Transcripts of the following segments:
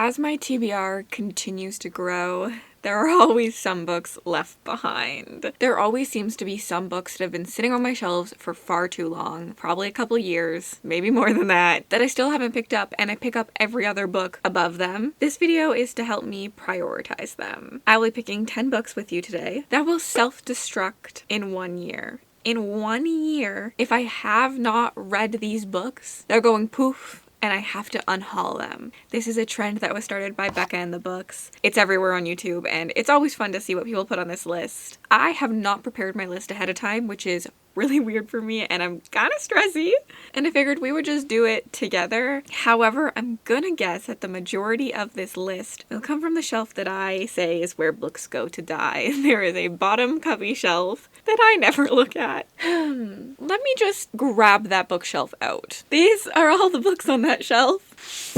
As my TBR continues to grow, there are always some books left behind. There always seems to be some books that have been sitting on my shelves for far too long, probably a couple years, maybe more than that I still haven't picked up, and I pick up every other book above them. This video is to help me prioritize them. I will be picking 10 books with you today that will self-destruct in 1 year. In 1 year, if I have not read these books, they're going poof, and I have to unhaul them. This is a trend that was started by Becca in the books. It's everywhere on YouTube, and it's always fun to see what people put on this list. I have not prepared my list ahead of time, which is really weird for me, and I'm kind of stressy. And I figured we would just do it together. However, I'm gonna guess that the majority of this list will come from the shelf that I say is where books go to die. There is a bottom cubby shelf that I never look at. Let me just grab that bookshelf out. These are all the books on that shelf.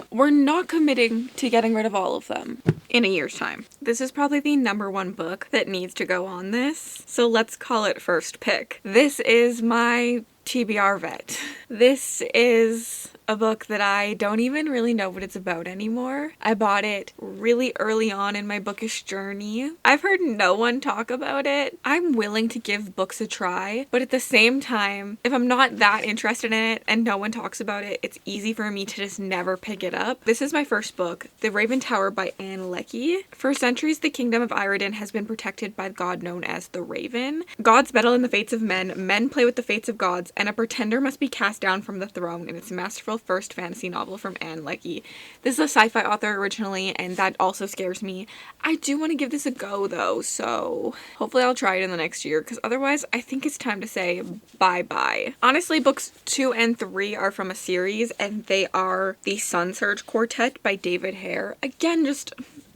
We're not committing to getting rid of all of them in a year's time. This is probably the #1 book that needs to go on this, so let's call it first pick. This is my TBR vet. This is a book that I don't even really know what it's about anymore. I bought it really early on in my bookish journey. I've heard no one talk about it. I'm willing to give books a try, but at the same time, if I'm not that interested in it and no one talks about it, it's easy for me to just never pick it up. This is my first book, The Raven Tower by Anne Leckie. For centuries, the kingdom of Ireland has been protected by the god known as the Raven. Gods meddle in the fates of men, men play with the fates of gods, and a pretender must be cast down from the throne in its masterful first fantasy novel from Anne Leckie. This is a sci-fi author originally, and that also scares me. I do want to give this a go though, so hopefully I'll try it in the next year, because otherwise I think it's time to say bye-bye. Honestly, books 2 and 3 are from a series, and they are The Sun Surge Quartet by David Hare. Again,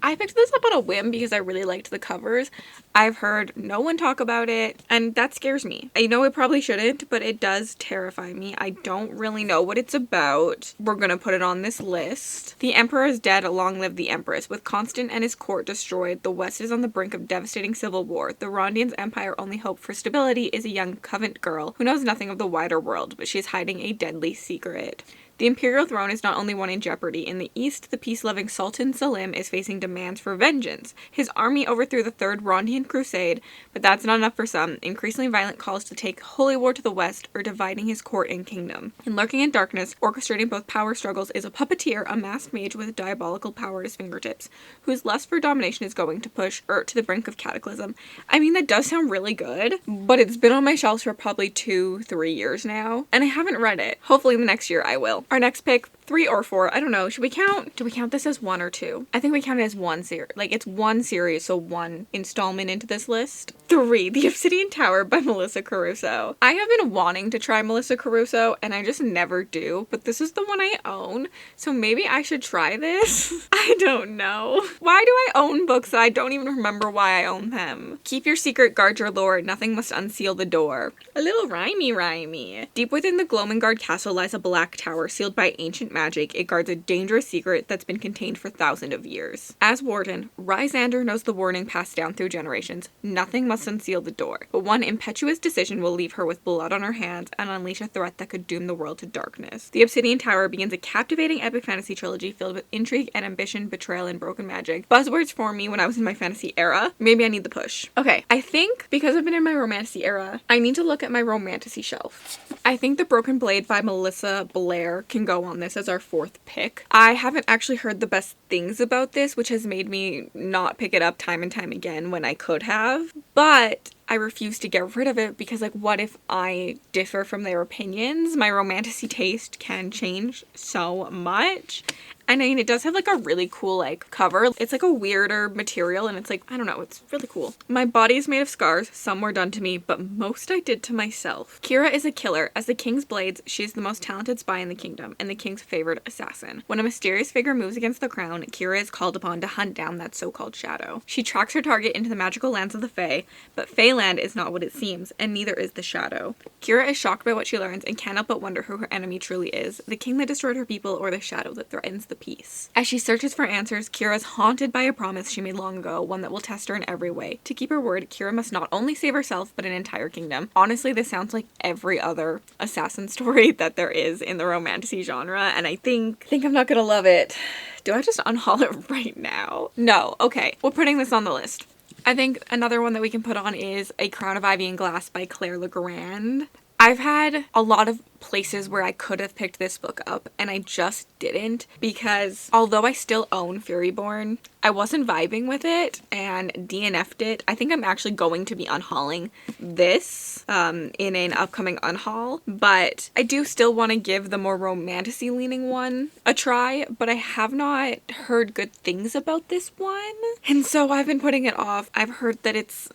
I picked this up on a whim because I really liked the covers. I've heard no one talk about it, and that scares me. I know it probably shouldn't, but it does terrify me. I don't really know what it's about. We're gonna put it on this list. The Emperor is dead, long live the Empress. With Constant and his court destroyed, the West is on the brink of devastating civil war. The Rondian's empire only hope for stability is a young Covent girl who knows nothing of the wider world, but she is hiding a deadly secret. The imperial throne is not only one in jeopardy. In the east, the peace-loving Sultan Selim is facing demands for vengeance. His army overthrew the Third Rondian Crusade, but that's not enough for some. Increasingly violent calls to take holy war to the west are dividing his court and kingdom. And lurking in darkness, orchestrating both power struggles, is a puppeteer, a masked mage with diabolical power at his fingertips, whose lust for domination is going to push Urt to the brink of cataclysm. I mean, that does sound really good, but it's been on my shelves for probably 2-3 years now, and I haven't read it. Hopefully the next year I will. Our next pick, 3 or 4, I don't know. Do we count this as 1 or 2? I think we count it as 1 series. Like, it's 1 series, so 1 installment into this list. 3, The Obsidian Tower by Melissa Caruso. I have been wanting to try Melissa Caruso, and I just never do, but this is the one I own, so maybe I should try this? I don't know. Why do I own books that I don't even remember why I own them? Keep your secret, guard your lore, nothing must unseal the door. A little rhymey. Deep within the Glomengard Castle lies a black tower, sealed by ancient magic. It guards a dangerous secret that's been contained for thousands of years. As warden, Ryzander knows the warning passed down through generations. Nothing must unseal the door, but one impetuous decision will leave her with blood on her hands and unleash a threat that could doom the world to darkness. The Obsidian Tower begins a captivating epic fantasy trilogy filled with intrigue and ambition, betrayal, and broken magic. Buzzwords for me when I was in my fantasy era. Maybe I need the push. Okay, I think because I've been in my romantasy era, I need to look at my romantasy shelf. I think The Broken Blade by Melissa Blair can go on this as our 4th pick. I haven't actually heard the best things about this, which has made me not pick it up time and time again when I could have, but I refuse to get rid of it because, like, what if I differ from their opinions? My romantasy taste can change so much. I mean, it does have, like, a really cool, like, cover. It's, like, a weirder material, and it's, like, I don't know, it's really cool. My body is made of scars. Some were done to me, but most I did to myself. Kira is a killer. As the king's blades, she is the most talented spy in the kingdom, and the king's favored assassin. When a mysterious figure moves against the crown, Kira is called upon to hunt down that so-called shadow. She tracks her target into the magical lands of the Fae, but failing Fairyland is not what it seems, and neither is the shadow. Kira is shocked by what she learns and cannot but wonder who her enemy truly is, the king that destroyed her people or the shadow that threatens the peace. As she searches for answers, Kira is haunted by a promise she made long ago, one that will test her in every way. To keep her word, Kira must not only save herself, but an entire kingdom. Honestly, this sounds like every other assassin story that there is in the romantasy genre, and I think I'm not gonna love it. Do I just unhaul it right now? No. Okay, we're putting this on the list. I think another one that we can put on is A Crown of Ivy and Glass by Claire Legrand. I've had a lot of places where I could have picked this book up and I just didn't, because although I still own Furyborn, I wasn't vibing with it and DNF'd it. I think I'm actually going to be unhauling this in an upcoming unhaul, but I do still want to give the more romantasy leaning one a try, but I have not heard good things about this one, and so I've been putting it off. I've heard that it's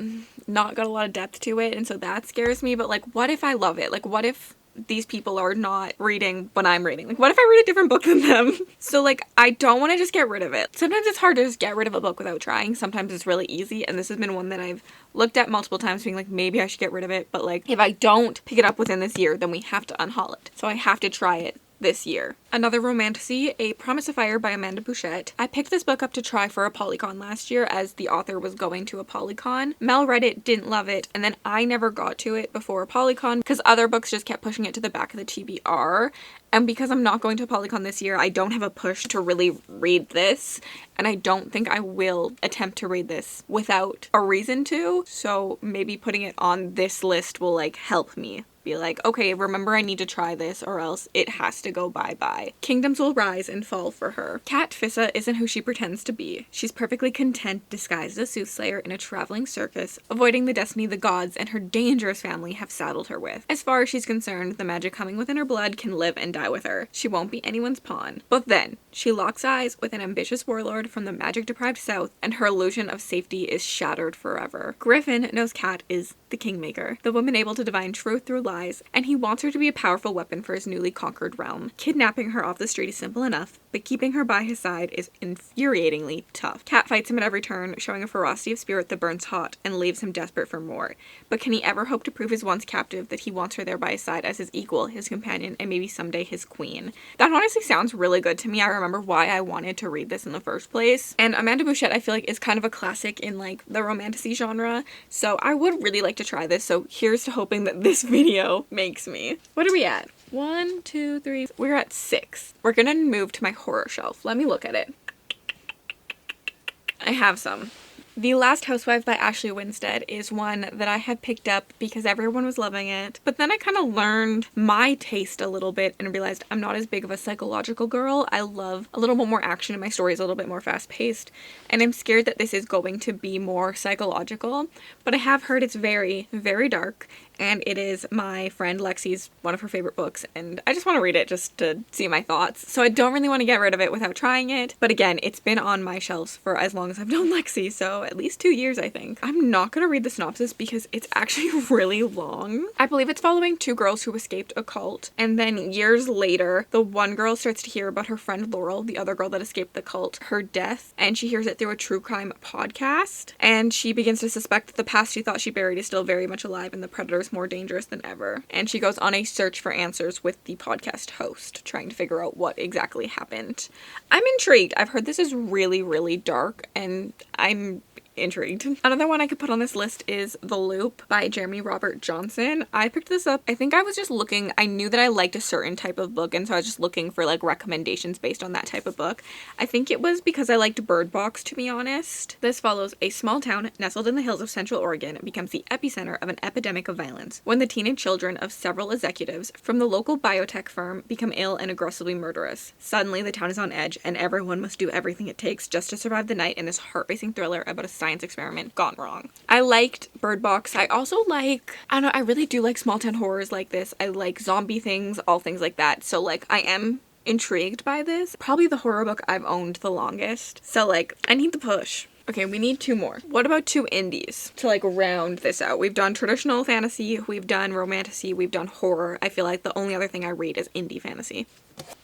not got a lot of depth to it, and so that scares me, but like, what if I love it? Like, what if these people are not reading what I'm reading? Like, what if I read a different book than them? So like, I don't want to just get rid of it. Sometimes it's hard to just get rid of a book without trying. Sometimes it's really easy, and this has been one that I've looked at multiple times being like, maybe I should get rid of it, but like, if I don't pick it up within this year, then we have to unhaul it. So I have to try it this year. Another romantasy, A Promise of Fire by Amanda Bouchette. I picked this book up to try for a Polycon last year as the author was going to a Polycon. Mel read it, didn't love it, and then I never got to it before a Polycon because other books just kept pushing it to the back of the TBR. And because I'm not going to a Polycon this year, I don't have a push to really read this, and I don't think I will attempt to read this without a reason to, so maybe putting it on this list will like help me be like, okay, remember I need to try this or else it has to go bye-bye. Kingdoms will rise and fall for her. Kat Fissa isn't who she pretends to be. She's perfectly content disguised as a soothsayer in a traveling circus, avoiding the destiny the gods and her dangerous family have saddled her with. As far as she's concerned, the magic coming within her blood can live and die with her. She won't be anyone's pawn. But then, she locks eyes with an ambitious warlord from the magic-deprived south, and her illusion of safety is shattered forever. Griffin knows Kat is the Kingmaker, the woman able to divine truth through lies, and he wants her to be a powerful weapon for his newly conquered realm. Kidnapping her off the street is simple enough, but keeping her by his side is infuriatingly tough. Kat fights him at every turn, showing a ferocity of spirit that burns hot and leaves him desperate for more. But can he ever hope to prove his once captive that he wants her there by his side as his equal, his companion, and maybe someday his queen? That honestly sounds really good to me. I remember why I wanted to read this in the first place. And Amanda Bouchette, I feel like, is kind of a classic in like the romantasy genre, so I would really like to try this. So here's to hoping that this video makes me. What are we at? 1, 2, 3. We're at 6. We're gonna move to my horror shelf. Let me look at it. I have some. The Last Housewife by Ashley Winstead is one that I had picked up because everyone was loving it, but then I kind of learned my taste a little bit and realized I'm not as big of a psychological girl. I love a little bit more action in my stories, a little bit more fast-paced, and I'm scared that this is going to be more psychological, but I have heard it's very, very dark, and it is my friend Lexi's one of her favorite books, and I just want to read it just to see my thoughts. So I don't really want to get rid of it without trying it, but again, it's been on my shelves for as long as I've known Lexi, so at least 2 years, I think. I'm not gonna read the synopsis because it's actually really long. I believe it's following 2 girls who escaped a cult, and then years later, the one girl starts to hear about her friend Laurel, the other girl that escaped the cult, her death, and she hears it through a true crime podcast, and she begins to suspect that the past she thought she buried is still very much alive and the predator is more dangerous than ever. And she goes on a search for answers with the podcast host, trying to figure out what exactly happened. I'm intrigued. I've heard this is really, really dark, and I'm intrigued. Another one I could put on this list is The Loop by Jeremy Robert Johnson. I picked this up, I think I was just looking, I knew that I liked a certain type of book, and so I was just looking for like recommendations based on that type of book. I think it was because I liked Bird Box, to be honest. This follows a small town nestled in the hills of Central Oregon becomes the epicenter of an epidemic of violence when the teenage children of several executives from the local biotech firm become ill and aggressively murderous. Suddenly the town is on edge and everyone must do everything it takes just to survive the night in this heart-racing thriller about a science experiment gone wrong. I liked Bird Box. I also like, I don't know, I really do like small town horrors like this. I like zombie things, all things like that. So like, I am intrigued by this. Probably the horror book I've owned the longest. So like, I need the push. Okay, we need 2 more. What about 2 indies to like round this out? We've done traditional fantasy, we've done romantasy, we've done horror. I feel like the only other thing I read is indie fantasy.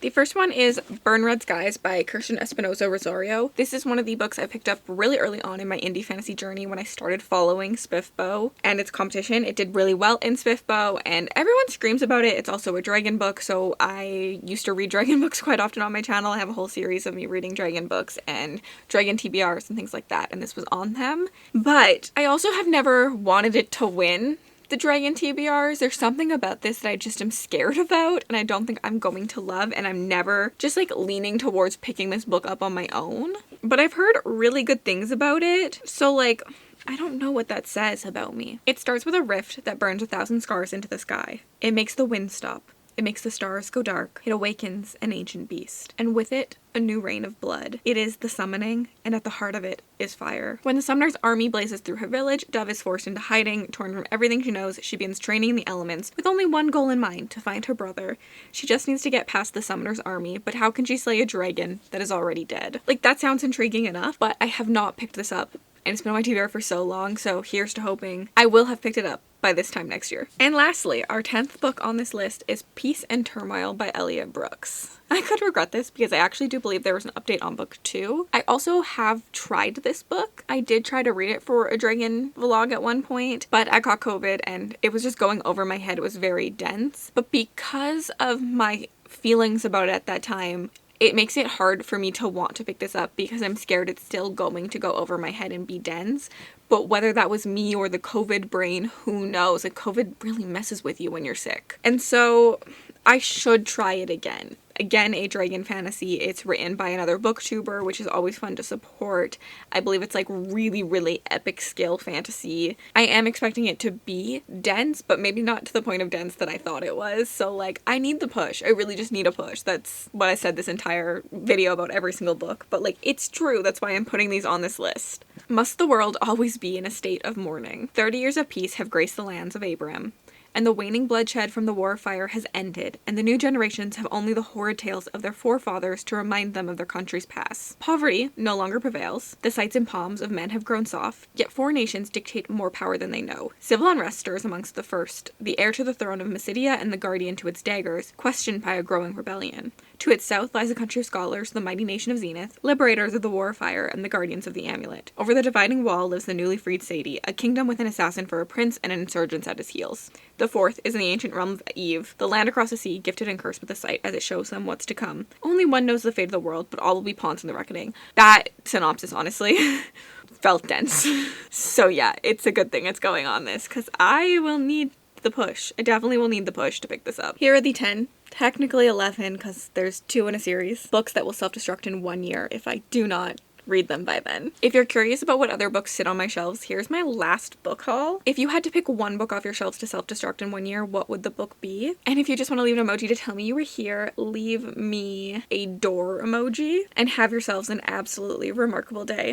The first one is Burn Red Skies by Kirsten Espinosa Rosario. This is one of the books I picked up really early on in my indie fantasy journey when I started following Spiffbo and its competition. It did really well in Spiffbo and everyone screams about it. It's also a dragon book, so I used to read dragon books quite often on my channel. I have a whole series of me reading dragon books and dragon TBRs and things like that, and this was on them. But I also have never wanted it to win the dragon TBRs. There's something about this that I just am scared about and I don't think I'm going to love, and I'm never just like leaning towards picking this book up on my own. But I've heard really good things about it, so like I don't know what that says about me. It starts with a rift that burns 1,000 scars into the sky. It makes the wind stop. It makes the stars go dark. It awakens an ancient beast, and with it, a new reign of blood. It is the summoning, and at the heart of it is fire. When the summoner's army blazes through her village, Dove is forced into hiding. Torn from everything she knows, she begins training in the elements, with only one goal in mind, to find her brother. She just needs to get past the summoner's army, but how can she slay a dragon that is already dead? Like, that sounds intriguing enough, but I have not picked this up, and it's been on my TBR for so long, so here's to hoping I will have picked it up by this time next year. And lastly, our 10th book on this list is Peace and Turmoil by Elliot Brooks. I could regret this because I actually do believe there was an update on book 2. I also have tried this book. I did try to read it for a dragon vlog at one point, but I got COVID and it was just going over my head. It was very dense. But because of my feelings about it at that time, it makes it hard for me to want to pick this up because I'm scared it's still going to go over my head and be dense. But whether that was me or the COVID brain, who knows? Like, COVID really messes with you when you're sick. And so I should try it again. Again, a dragon fantasy. It's written by another booktuber, which is always fun to support. I believe it's like really, really epic scale fantasy. I am expecting it to be dense, but maybe not to the point of dense that I thought it was. So like, I need the push. I really just need a push. That's what I said this entire video about every single book. But like, it's true. That's why I'm putting these on this list. Must the world always be in a state of mourning? 30 years of peace have graced the lands of Abram, and the waning bloodshed from the war fire has ended, and the new generations have only the horrid tales of their forefathers to remind them of their country's past. Poverty no longer prevails. The sights and palms of men have grown soft, yet 4 nations dictate more power than they know. Civil unrest stirs amongst the first, the heir to the throne of Mysidia and the guardian to its daggers, questioned by a growing rebellion. To its south lies a country of scholars, the mighty nation of Zenith, liberators of the war fire and the guardians of the amulet. Over the dividing wall lives the newly freed Sadie, a kingdom with an assassin for a prince and an insurgent at his heels. The fourth is in the ancient realm of Eve, the land across the sea, gifted and cursed with the sight as it shows them what's to come. Only one knows the fate of the world, but all will be pawns in the reckoning. That synopsis, honestly, felt dense. So yeah, it's a good thing it's going on this, because I will need the push. I definitely will need the push to pick this up. Here are the 10, technically 11, because there's 2 in a series, books that will self-destruct in 1 year if I do not read them by then. If you're curious about what other books sit on my shelves, here's my last book haul. If you had to pick one book off your shelves to self-destruct in 1 year, what would the book be? And if you just want to leave an emoji to tell me you were here, leave me a door emoji, and have yourselves an absolutely remarkable day.